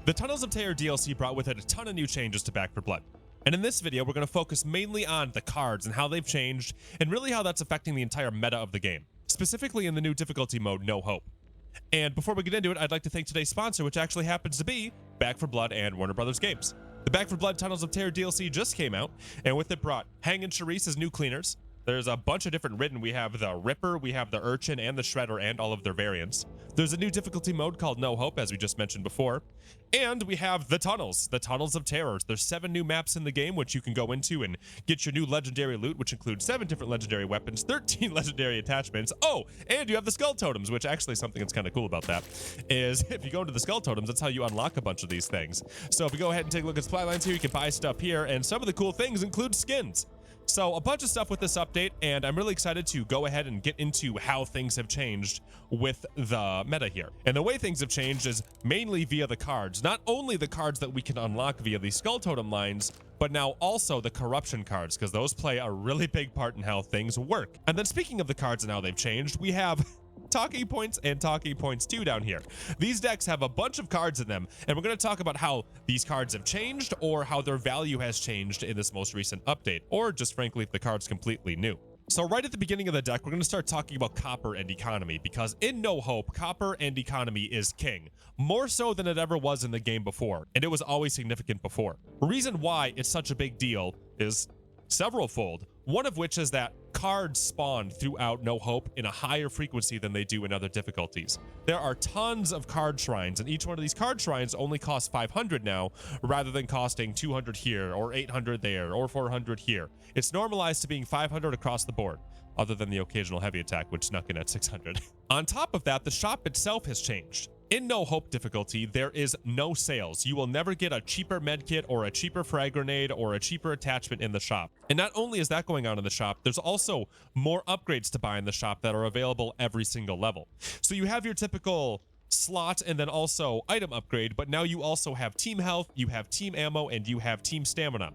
The Tunnels of Terror DLC brought with it a ton of new changes to Back 4 Blood. And in this video, we're going to focus mainly on the cards and how they've changed, and really how that's affecting the entire meta of the game, specifically in the new difficulty mode, No Hope. And before we get into it, I'd like to thank today's sponsor, which actually happens to be Back 4 Blood and Warner Brothers Games. The Back 4 Blood Tunnels of Terror DLC just came out, and with it brought Hang and Charisse as new cleaners. There's a bunch of different written. We have the Ripper, we have the Urchin, and the Shredder, and all of their variants. There's a new difficulty mode called No Hope, as we just mentioned before. And we have the Tunnels of Terror. There's 7 new maps in the game, which you can go into and get your new legendary loot, which includes 7 different legendary weapons, 13 legendary attachments. Oh, and you have the Skull Totems, which actually something that's kind of cool about that is if you go into the Skull Totems, that's how you unlock a bunch of these things. So if you go ahead and take a look at supply lines here, you can buy stuff here, and some of the cool things include skins. So a bunch of stuff with this update, and I'm really excited to go ahead and get into how things have changed with the meta here. And the way things have changed is mainly via the cards. Not only the cards that we can unlock via the Skull Totem lines, but now also the corruption cards, because those play a really big part in how things work. And then speaking of the cards and how they've changed, we have Talking Points and Talking Points 2 down here. These decks have a bunch of cards in them, and we're going to talk about how these cards have changed or how their value has changed in this most recent update, or just frankly if the card's completely new. So right at the beginning of the deck, we're going to start talking about copper and economy, because in No Hope, copper and economy is king, more so than it ever was in the game before, and it was always significant before. The reason why it's such a big deal is several-fold, one of which is that cards spawn throughout No Hope in a higher frequency than they do in other difficulties. There are tons of card shrines, and each one of these card shrines only costs 500 now, rather than costing 200 here, or 800 there, or 400 here. It's normalized to being 500 across the board, other than the occasional heavy attack, which snuck in at 600. On top of that, the shop itself has changed. In No Hope difficulty, there is no sales. You will never get a cheaper medkit or a cheaper frag grenade or a cheaper attachment in the shop. And not only is that going on in the shop, there's also more upgrades to buy in the shop that are available every single level. So you have your typical slot and then also item upgrade, but now you also have team health, you have team ammo, and you have team stamina.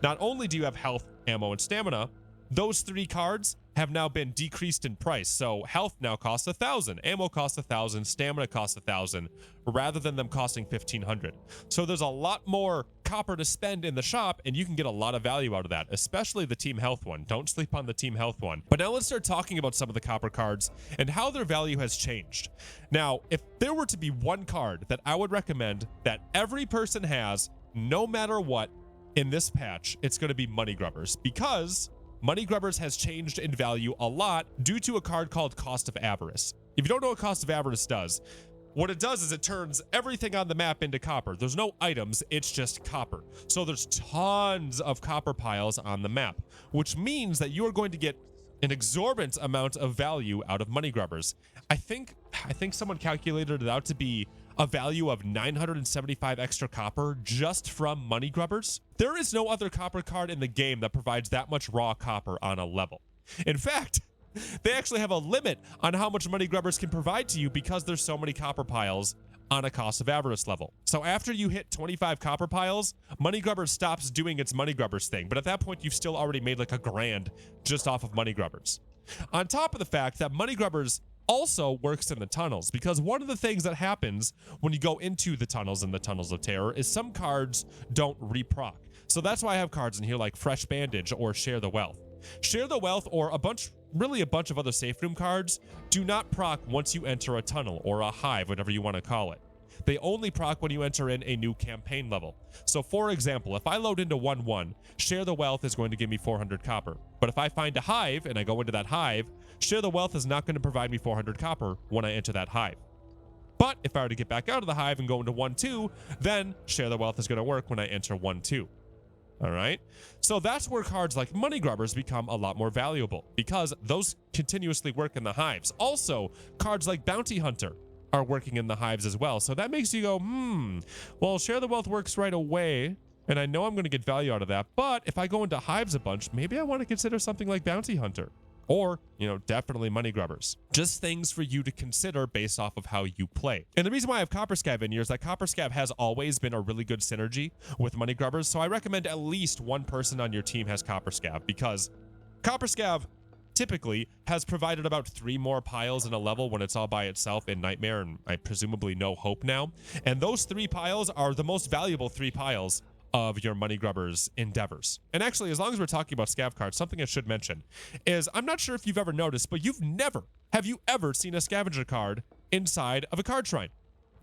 Not only do you have health, ammo, and stamina, those 3 cards have now been decreased in price. So health now costs 1,000, ammo costs 1,000, stamina costs 1,000, rather than them costing 1,500. So there's a lot more copper to spend in the shop, and you can get a lot of value out of that, especially the team health one. Don't sleep on the team health one. But now let's start talking about some of the copper cards and how their value has changed. Now, if there were to be one card that I would recommend that every person has, no matter what, in this patch, it's going to be Money Grubbers, because Money Grubbers has changed in value a lot due to a card called Cost of Avarice. If you don't know what Cost of Avarice does, what it does is it turns everything on the map into copper. There's no items, it's just copper. So there's tons of copper piles on the map, which means that you are going to get an exorbitant amount of value out of Money Grubbers. I think someone calculated it out to be a value of 975 extra copper just from Money Grubbers. There is no other copper card in the game that provides that much raw copper on a level. In fact, they actually have a limit on how much Money Grubbers can provide to you because there's so many copper piles on a Cost of Avarice level. So after you hit 25 copper piles, Money Grubbers stops doing its Money Grubbers thing, but at that point you've still already made like $1,000 just off of Money Grubbers. On top of the fact that Money Grubbers also works in the tunnels, because one of the things that happens when you go into the tunnels and the Tunnels of Terror is some cards don't reproc. So that's why I have cards in here like Fresh Bandage or Share the Wealth. Share the Wealth or a bunch of other safe room cards do not proc once you enter a tunnel or a hive, whatever you want to call it. They only proc when you enter in a new campaign level. So for example, if I load into 1-1, Share the Wealth is going to give me 400 copper. But if I find a hive and I go into that hive, Share the Wealth is not going to provide me 400 copper when I enter that hive. But if I were to get back out of the hive and go into 1-2, then Share the Wealth is going to work when I enter 1-2. All right. So that's where cards like Money Grubbers become a lot more valuable, because those continuously work in the hives. Also, cards like Bounty Hunter are working in the hives as well. So that makes you go, well, Share the Wealth works right away, and I know I'm going to get value out of that. But if I go into hives a bunch, maybe I want to consider something like Bounty Hunter. Or, definitely Money Grubbers. Just things for you to consider based off of how you play. And the reason why I have Copper Scav in here is that Copper Scav has always been a really good synergy with Money Grubbers. So I recommend at least one person on your team has Copper Scav, because Copper Scav typically has provided about 3 more piles in a level when it's all by itself in Nightmare and I presumably No Hope now. And those 3 piles are the most valuable 3 piles of your Money Grubbers endeavors. And actually, as long as we're talking about scav cards, something I should mention is I'm not sure if you've ever noticed, but have you ever seen a scavenger card inside of a card shrine?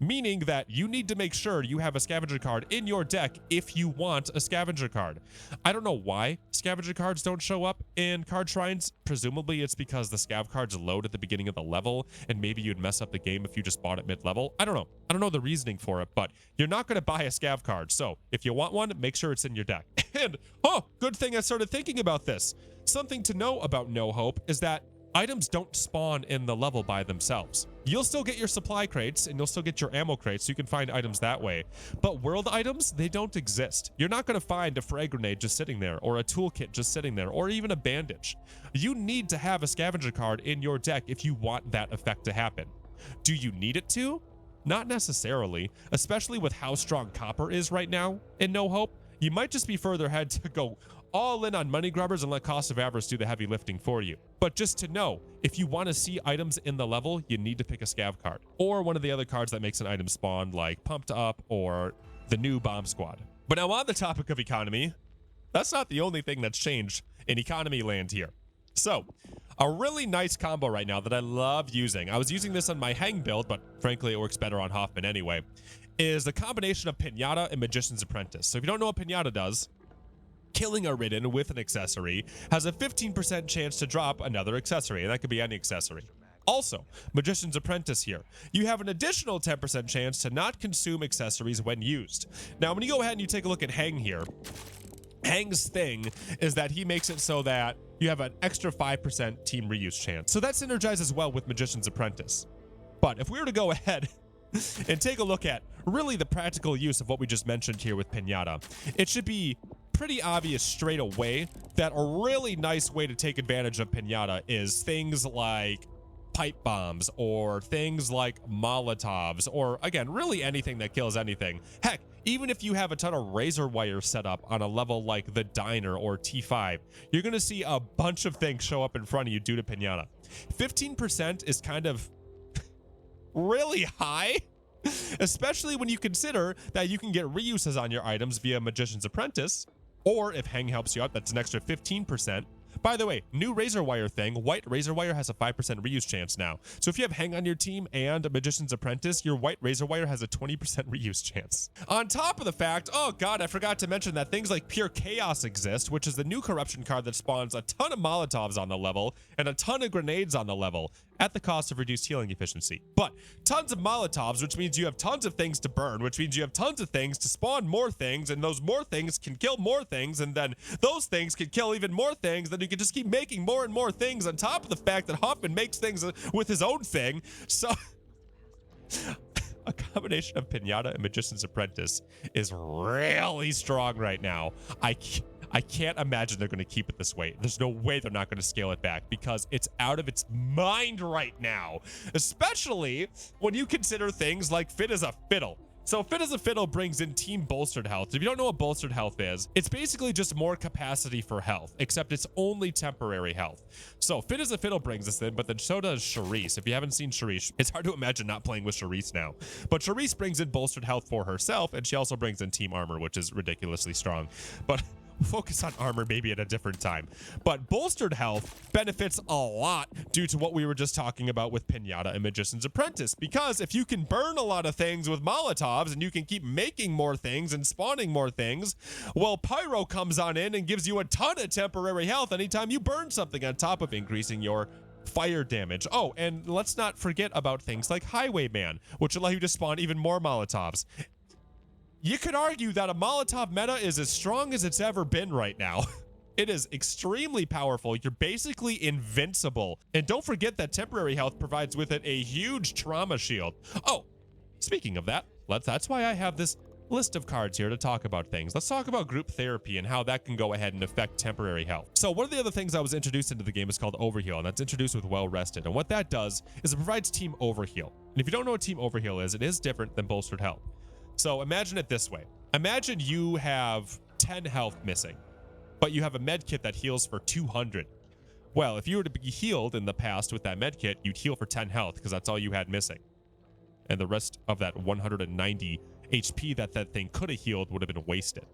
Meaning that you need to make sure you have a scavenger card in your deck if you want a scavenger card. I don't know why scavenger cards don't show up in card shrines. Presumably it's because the scav cards load at the beginning of the level and maybe you'd mess up the game if you just bought it mid-level. I don't know. I don't know the reasoning for it, but you're not going to buy a scav card. So if you want one, make sure it's in your deck. And, oh, good thing I started thinking about this. Something to know about No Hope is that items don't spawn in the level by themselves. You'll still get your supply crates and you'll still get your ammo crates, so you can find items that way. But world items, they don't exist. You're not going to find a frag grenade just sitting there, or a toolkit just sitting there, or even a bandage. You need to have a scavenger card in your deck if you want that effect to happen. Do you need it to? Not necessarily, especially with how strong copper is right now in No Hope. You might just be further ahead to go all in on Money Grubbers and let Cost of Avarice do the heavy lifting for you. But just to know, if you want to see items in the level, you need to pick a scav card or one of the other cards that makes an item spawn, like Pumped Up or the new Bomb Squad. But now on the topic of economy, that's not the only thing that's changed in economy land here. So a really nice combo right now that I love using, I was using this on my Hang build, but frankly it works better on Hoffman anyway, is the combination of Pinata and Magician's Apprentice. So if you don't know what Pinata does, killing a Ridden with an accessory has a 15% chance to drop another accessory, and that could be any accessory. Also, Magician's Apprentice here, you have an additional 10% chance to not consume accessories when used. Now, when you go ahead and you take a look at Hang here, Hang's thing is that he makes it so that you have an extra 5% team reuse chance. So that synergizes well with Magician's Apprentice. But if we were to go ahead and take a look at really the practical use of what we just mentioned here with Pinata, it should be pretty obvious straight away that a really nice way to take advantage of Pinata is things like pipe bombs or things like Molotovs, or again, really anything that kills anything. Heck, even if you have a ton of razor wire set up on a level like the Diner or T5, you're going to see a bunch of things show up in front of you due to Pinata. 15% is kind of really high, especially when you consider that you can get reuses on your items via Magician's Apprentice, or if Hang helps you out, that's an extra 15%. By the way, new razor wire thing, white razor wire has a 5% reuse chance now. So if you have Hang on your team and a Magician's Apprentice, your white razor wire has a 20% reuse chance. On top of the fact, oh god, I forgot to mention that things like Pure Chaos exist, which is the new corruption card that spawns a ton of Molotovs on the level and a ton of grenades on the level at the cost of reduced healing efficiency. But tons of Molotovs, which means you have tons of things to burn, which means you have tons of things to spawn more things, and those more things can kill more things, and then those things can kill even more things, then you can just keep making more and more things on top of the fact that Hoffman makes things with his own thing. So a combination of Pinata and Magician's Apprentice is really strong right now. I can't imagine they're going to keep it this way. There's no way they're not going to scale it back because it's out of its mind right now, especially when you consider things like Fit as a Fiddle. So Fit as a Fiddle brings in Team Bolstered Health. If you don't know what Bolstered Health is, it's basically just more capacity for health, except it's only temporary health. So Fit as a Fiddle brings this in, but then so does Charisse. If you haven't seen Charisse, it's hard to imagine not playing with Charisse now. But Charisse brings in Bolstered Health for herself, and she also brings in Team Armor, which is ridiculously strong. But focus on armor maybe at a different time. But Bolstered Health benefits a lot due to what we were just talking about with Pinata and Magician's Apprentice, because if you can burn a lot of things with Molotovs and you can keep making more things and spawning more things, well, Pyro comes on in and gives you a ton of temporary health anytime you burn something, on top of increasing your fire damage. Oh, and let's not forget about things like Highwayman, which allow you to spawn even more Molotovs. You could argue that a Molotov meta is as strong as it's ever been right now. It is extremely powerful. You're basically invincible. And don't forget that temporary health provides with it a huge trauma shield. Oh, speaking of that, that's why I have this list of cards here to talk about things. Let's talk about group therapy and how that can go ahead and affect temporary health. So one of the other things I was introduced into the game is called Overheal, and that's introduced with Well Rested. And what that does is it provides Team Overheal. And if you don't know what Team Overheal is, it is different than Bolstered Health. So imagine it this way. Imagine you have 10 health missing, but you have a med kit that heals for 200. Well, if you were to be healed in the past with that med kit, you'd heal for 10 health because that's all you had missing. And the rest of that 190 HP that thing could have healed would have been wasted.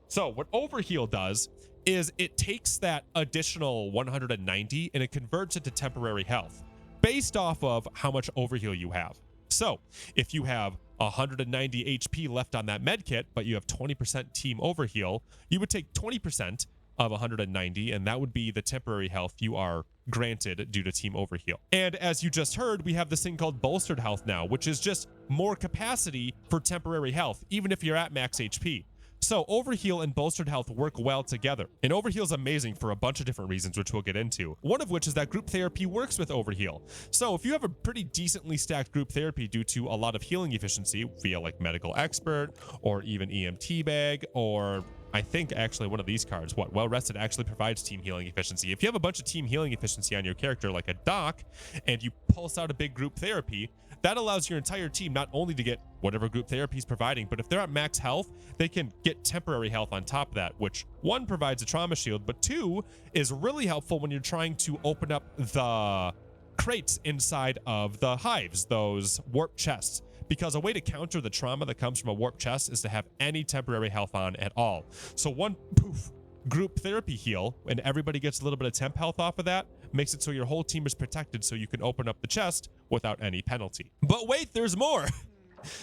So what Overheal does is it takes that additional 190 and it converts it to temporary health based off of how much Overheal you have. So if you have 190 HP left on that med kit, but you have 20% team Overheal, you would take 20% of 190, and that would be the temporary health you are granted due to team Overheal. And as you just heard, we have this thing called Bolstered health now, which is just more capacity for temporary health, even if you're at max HP. So Overheal and Bolstered health work well together. And Overheal is amazing for a bunch of different reasons, which we'll get into. One of which is that group therapy works with Overheal. So if you have a pretty decently stacked group therapy due to a lot of healing efficiency via like Medical Expert or even EMT Bag, or I think actually one of these cards, Well Rested, actually provides team healing efficiency. If you have a bunch of team healing efficiency on your character like a doc and you pulse out a big group therapy, that allows your entire team not only to get whatever group therapy is providing, but if they're at max health, they can get temporary health on top of that, which one, provides a trauma shield, but two, is really helpful when you're trying to open up the crates inside of the hives, those warp chests. Because a way to counter the trauma that comes from a warp chest is to have any temporary health on at all. So one poof group therapy heal and everybody gets a little bit of temp health off of that makes it so your whole team is protected so you can open up the chest without any penalty. But wait, there's more.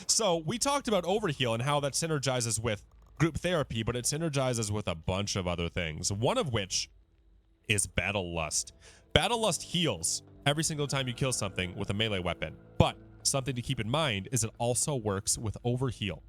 So we talked about Overheal and how that synergizes with group therapy, but it synergizes with a bunch of other things. One of which is Battle Lust. Battle Lust heals every single time you kill something with a melee weapon, but something to keep in mind is it also works with Overheal.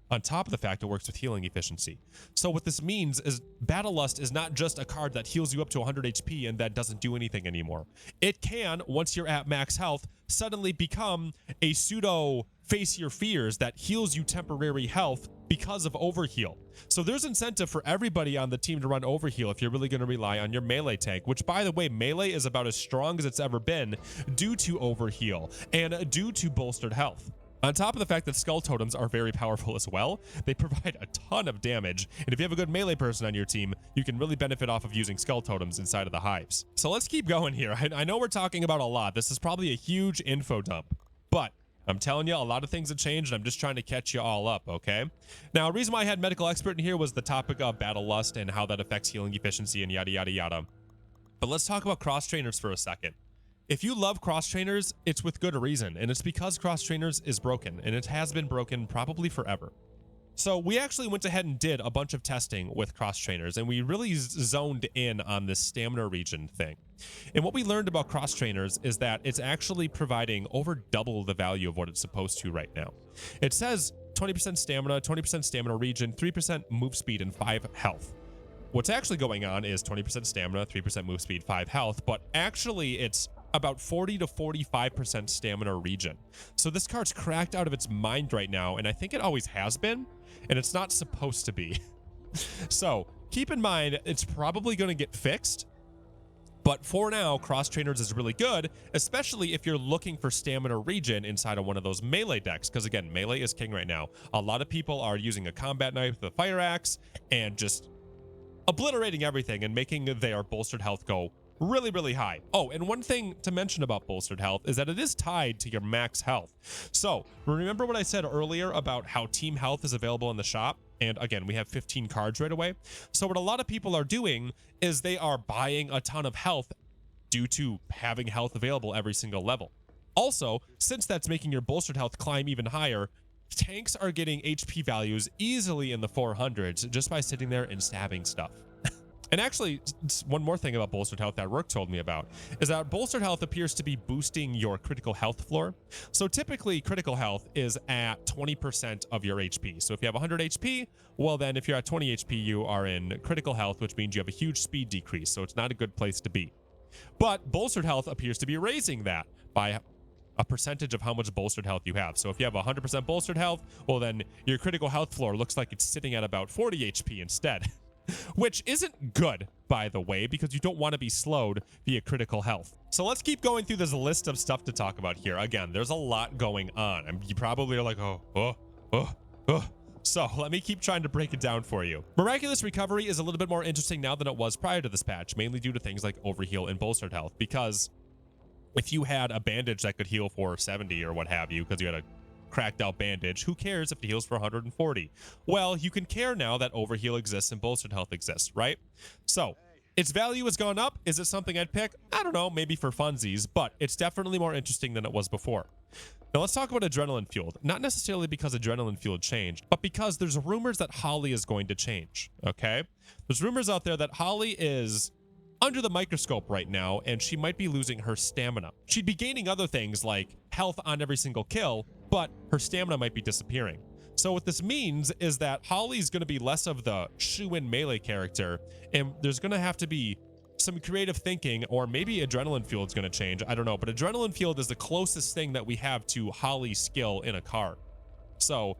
On top of the fact it works with healing efficiency. So what this means is Battle Lust is not just a card that heals you up to 100 HP and that doesn't do anything anymore. It can, once you're at max health, suddenly become a pseudo face your fears that heals you temporary health because of Overheal. So there's incentive for everybody on the team to run Overheal if you're really going to rely on your melee tank, which by the way, melee is about as strong as it's ever been due to Overheal and due to Bolstered health. On top of the fact that skull totems are very powerful as well, they provide a ton of damage, and if you have a good melee person on your team, you can really benefit off of using skull totems inside of the hives. So let's keep going here. I know we're talking about a lot. This is probably a huge info dump, but I'm telling you, a lot of things have changed, and I'm just trying to catch you all up, okay? Now, a reason why I had Medical Expert in here was the topic of Battle Lust and how that affects healing efficiency and yada, yada, yada. But let's talk about cross trainers for a second. If you love cross trainers, it's with good reason, and it's because cross trainers is broken, and it has been broken probably forever. So we actually went ahead and did a bunch of testing with cross trainers, and we really zoned in on this stamina region thing. And what we learned about cross trainers is that it's actually providing over double the value of what it's supposed to right now. It says 20% stamina, 20% stamina region, 3% move speed, and 5 health. What's actually going on is 20% stamina, 3% move speed, 5 health, but actually it's about 40 to 45% stamina region. So this card's cracked out of its mind right now, and I think it always has been, and it's not supposed to be. So keep in mind, it's probably going to get fixed, but for now, cross trainers is really good, especially if you're looking for stamina region inside of one of those melee decks, because again, melee is king right now. A lot of people are using a combat knife, the fire axe, and just obliterating everything and making their bolstered health go really, really high. Oh, and one thing to mention about Bolstered health is that it is tied to your max health. So remember what I said earlier about how team health is available in the shop? And again, we have 15 cards right away. So what a lot of people are doing is they are buying a ton of health due to having health available every single level. Also, since that's making your Bolstered health climb even higher, tanks are getting HP values easily in the 400s just by sitting there and stabbing stuff. And actually, one more thing about Bolstered health that Rook told me about is that Bolstered health appears to be boosting your critical health floor. So typically, critical health is at 20% of your HP. So if you have 100 HP, well then if you're at 20 HP, you are in critical health, which means you have a huge speed decrease. So it's not a good place to be. But Bolstered health appears to be raising that by a percentage of how much Bolstered health you have. So if you have 100% Bolstered health, well then your critical health floor looks like it's sitting at about 40 HP instead. Which isn't good, by the way, because you don't want to be slowed via critical health. So let's keep going through this list of stuff to talk about here. Again, there's a lot going on, and you probably are like, oh. So let me keep trying to break it down for you. Miraculous Recovery is a little bit more interesting now than it was prior to this patch, mainly due to things like Overheal and Bolstered health, because if you had a bandage that could heal for 70 or what have you, because you had a cracked out bandage, who cares if it heals for 140? Well, you can care now that Overheal exists and Bolstered health exists, right? So its value has gone up. Is it something I'd pick? I don't know, maybe for funsies, but it's definitely more interesting than it was before. Now let's talk about Adrenaline Fueled. Not necessarily because Adrenaline Fueled changed, but because there's rumors that Holly is going to change, okay? There's rumors out there that Holly is under the microscope right now, and she might be losing her stamina. She'd be gaining other things like health on every single kill, but her stamina might be disappearing. So what this means is that Holly's going to be less of the shoo-in melee character, and there's going to have to be some creative thinking, or maybe Adrenaline Fueled is going to change. I don't know, but Adrenaline Fueled is the closest thing that we have to Holly's skill in a card. So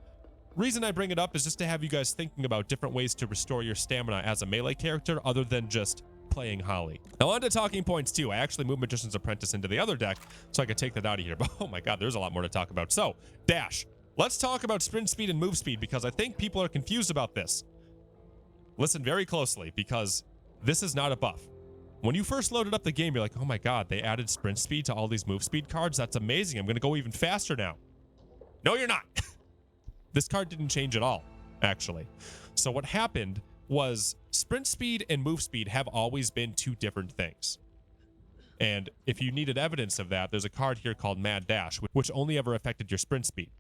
reason I bring it up is just to have you guys thinking about different ways to restore your stamina as a melee character other than just playing Holly. Now on to talking points too. I actually moved Magician's Apprentice into the other deck so I could take that out of here, but oh my god, there's a lot more to talk about. So dash. Let's talk about sprint speed and move speed, because I think people are confused about this. Listen very closely, because this is not a buff. When you first loaded up the game, you're like, oh my god, they added sprint speed to all these move speed cards? That's amazing. I'm going to go even faster now. No, you're not. This card didn't change at all, actually. So what happened was sprint speed and move speed have always been two different things. And if you needed evidence of that, there's a card here called Mad Dash, which only ever affected your sprint speed.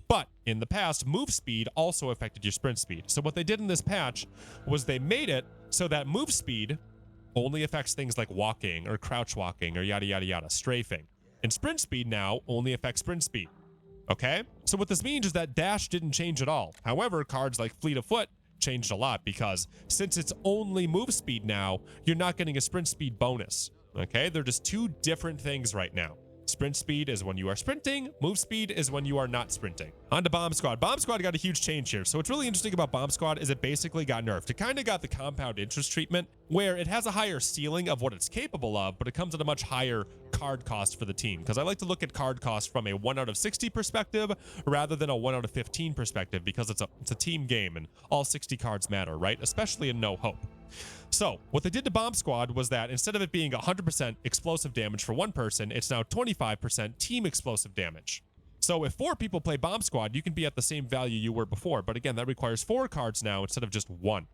But in the past, move speed also affected your sprint speed. So what they did in this patch was they made it so that move speed only affects things like walking or crouch walking or yada, yada, yada, strafing. And sprint speed now only affects sprint speed. Okay? So what this means is that dash didn't change at all. However, cards like Fleet of Foot changed a lot, because since it's only move speed now, you're not getting a sprint speed bonus. Okay? They're just two different things right now. Sprint speed is when you are sprinting. Move speed is when you are not sprinting. On to Bomb Squad. Bomb Squad got a huge change here. So what's really interesting about Bomb Squad is it basically got nerfed. It kind of got the compound interest treatment, where it has a higher ceiling of what it's capable of, but it comes at a much higher card cost for the team. Because I like to look at card cost from a 1 out of 60 perspective rather than a 1 out of 15 perspective, because it's a team game and all 60 cards matter, right? Especially in No Hope. So what they did to Bomb Squad was that instead of it being 100% explosive damage for one person, it's now 25% team explosive damage. So if 4 people play Bomb Squad, you can be at the same value you were before. But again, that requires 4 cards now instead of just 1.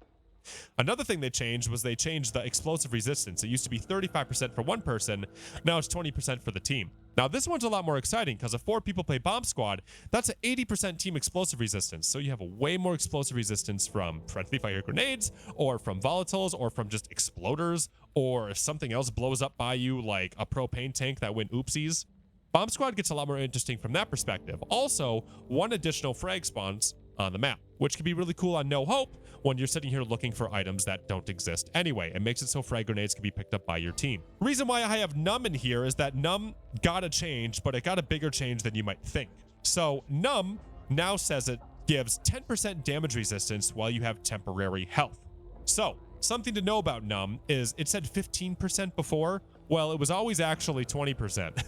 Another thing they changed was they changed the explosive resistance. It used to be 35% for one person. Now it's 20% for the team. Now this one's a lot more exciting, because if 4 people play Bomb Squad, that's an 80% team explosive resistance. So you have a way more explosive resistance from friendly fire grenades, or from volatiles, or from just exploders, or if something else blows up by you like a propane tank that went oopsies. Bomb Squad gets a lot more interesting from that perspective. Also, 1 additional frag spawns on the map, which can be really cool on No Hope when you're sitting here looking for items that don't exist anyway. It makes it so frag grenades can be picked up by your team. Reason why I have Numb in here is that Numb got a change, but it got a bigger change than you might think. So Numb now says it gives 10% damage resistance while you have temporary health. So something to know about Numb is it said 15% before. Well, it was always actually 20%.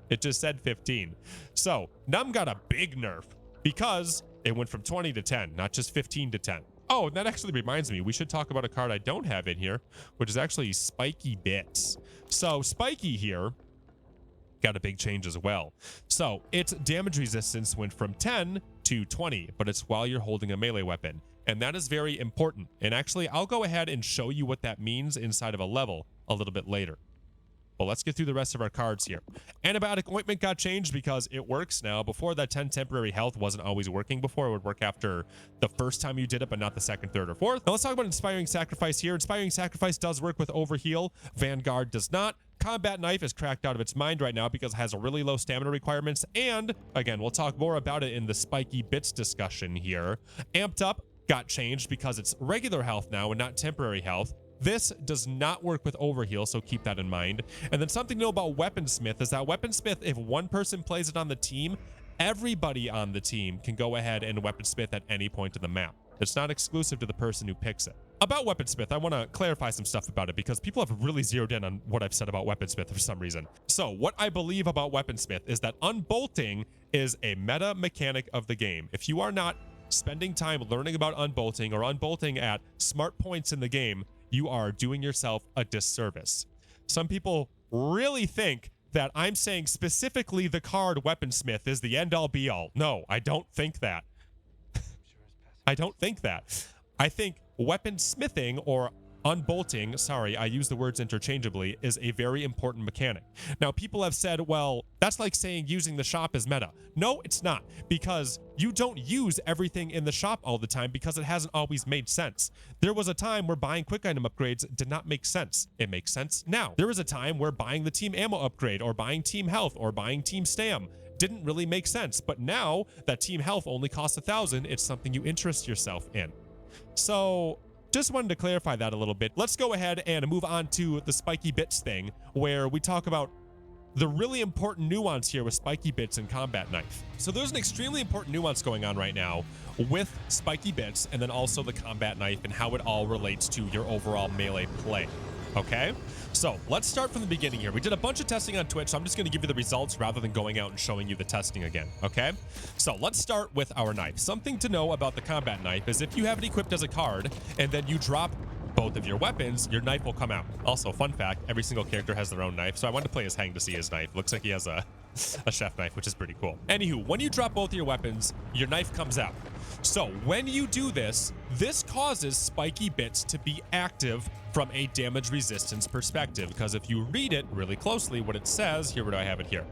It just said 15. So Numb got a big nerf because it went from 20 to 10, not just 15 to 10. Oh, that actually reminds me, we should talk about a card I don't have in here, which is actually Spikey Bits. So Spikey here got a big change as well. So its damage resistance went from 10 to 20, but it's while you're holding a melee weapon. And that is very important. And actually, I'll go ahead and show you what that means inside of a level a little bit later. But let's get through the rest of our cards here. Antibiotic Ointment got changed because it works now. Before, that 10 temporary health wasn't always working before. It would work after the first time you did it, but not the second, third, or fourth. Now let's talk about Inspiring Sacrifice here. Inspiring Sacrifice does work with Overheal. Vanguard does not. Combat Knife is cracked out of its mind right now because it has a really low stamina requirements. And again, we'll talk more about it in the Spikey Bits discussion here. Amped Up got changed because it's regular health now and not temporary health. This does not work with Overheal, so keep that in mind. And then something to know about Weaponsmith is that Weaponsmith, if one person plays it on the team, everybody on the team can go ahead and Weaponsmith at any point in the map. It's not exclusive to the person who picks it. About Weaponsmith, I want to clarify some stuff about it because people have really zeroed in on what I've said about Weaponsmith for some reason. So what I believe about Weaponsmith is that unbolting is a meta mechanic of the game. If you are not spending time learning about unbolting or unbolting at smart points in the game, you are doing yourself a disservice. Some people really think that I'm saying specifically the card Weaponsmith is the end all be all. No, I don't think that. I don't think that. I think weaponsmithing or unbolting, sorry, I use the words interchangeably, is a very important mechanic. Now, people have said, well, that's like saying using the shop is meta. No, it's not, because you don't use everything in the shop all the time because it hasn't always made sense. There was a time where buying quick item upgrades did not make sense. It makes sense now. There was a time where buying the team ammo upgrade or buying team health or buying team stam didn't really make sense. But now that team health only costs 1,000, it's something you interest yourself in. So just wanted to clarify that a little bit. Let's go ahead and move on to the Spiky Bits thing, where we talk about the really important nuance here with Spiky Bits and Combat Knife. So there's an extremely important nuance going on right now with Spiky Bits and then also the Combat Knife and how it all relates to your overall melee play. Okay, so let's start from the beginning here. We did a bunch of testing on Twitch, so I'm just going to give you the results rather than going out and showing you the testing again. Okay, so let's start with our knife. Something to know about the Combat Knife is if you have it equipped as a card and then you drop both of your weapons, your knife will come out. Also, fun fact, every single character has their own knife, so I wanted to play as Hang to see his knife. Looks like he has a chef knife, which is pretty cool. Anywho, when you drop both of your weapons, your knife comes out. So when you do this, this causes Spiky Bits to be active from a damage resistance perspective, because if you read it really closely, what it says, here, where do I have it here?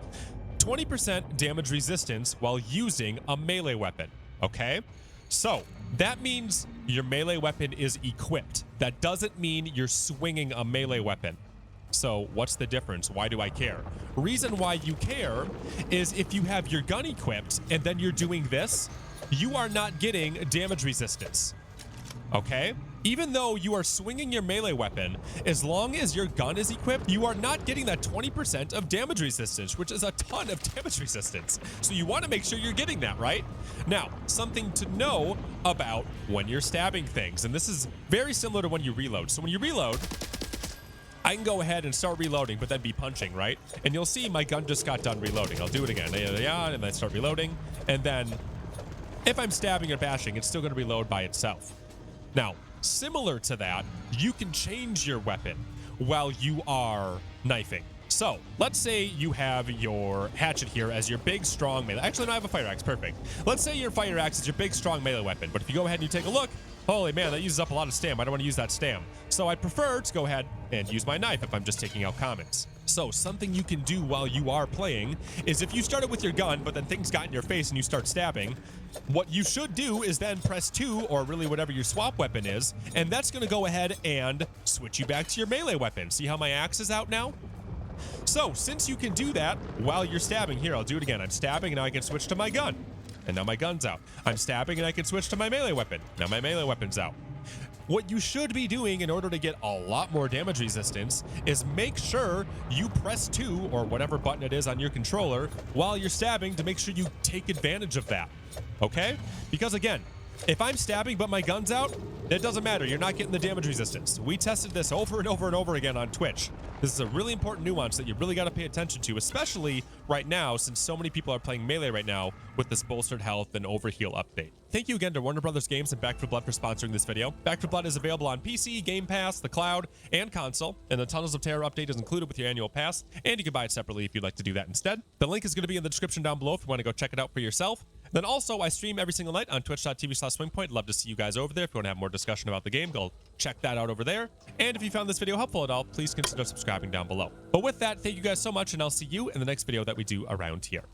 20% damage resistance while using a melee weapon, okay? So that means your melee weapon is equipped. That doesn't mean you're swinging a melee weapon. So what's the difference? Why do I care? Reason why you care is if you have your gun equipped and then you're doing this, you are not getting damage resistance, okay? Even though you are swinging your melee weapon, as long as your gun is equipped, you are not getting that 20% of damage resistance, which is a ton of damage resistance. So you want to make sure you're getting that, right? Now, something to know about when you're stabbing things, and this is very similar to when you reload. So when you reload, I can go ahead and start reloading, but then be punching, right? And you'll see my gun just got done reloading. I'll do it again, and then start reloading, and then if I'm stabbing or bashing, it's still going to reload by itself. Now, similar to that, you can change your weapon while you are knifing. So let's say you have your hatchet here as your big, strong melee. Actually, no, I have a fire axe. Perfect. Let's say your fire axe is your big, strong melee weapon. But if you go ahead and you take a look, holy man, that uses up a lot of stam. I don't want to use that stam. So I prefer to go ahead and use my knife if I'm just taking out commons. So something you can do while you are playing is if you started with your gun, but then things got in your face and you start stabbing, what you should do is then press 2, or really whatever your swap weapon is, and that's going to go ahead and switch you back to your melee weapon. See how my axe is out now? So since you can do that while you're stabbing, here, I'll do it again. I'm stabbing and now I can switch to my gun. And now my gun's out. I'm stabbing and I can switch to my melee weapon. Now my melee weapon's out. What you should be doing in order to get a lot more damage resistance is make sure you press 2 or whatever button it is on your controller while you're stabbing to make sure you take advantage of that, okay? Because again, if I'm stabbing but my gun's out, it doesn't matter. You're not getting the damage resistance. We tested this over and over and over again on Twitch. This is a really important nuance that you really got to pay attention to, especially right now, since so many people are playing melee right now with this bolstered health and overheal update. Thank you again to Warner Brothers Games and Back 4 Blood for sponsoring this video. Back 4 Blood is available on PC, Game Pass, the cloud, and console, and the Tunnels of Terror update is included with your annual pass, and you can buy it separately if you'd like to do that instead. The link is going to be in the description down below if you want to go check it out for yourself. Then also, I stream every single night on twitch.tv/SwingPoynt. Love to see you guys over there. If you want to have more discussion about the game, go check that out over there. And if you found this video helpful at all, please consider subscribing down below. But with that, thank you guys so much, and I'll see you in the next video that we do around here.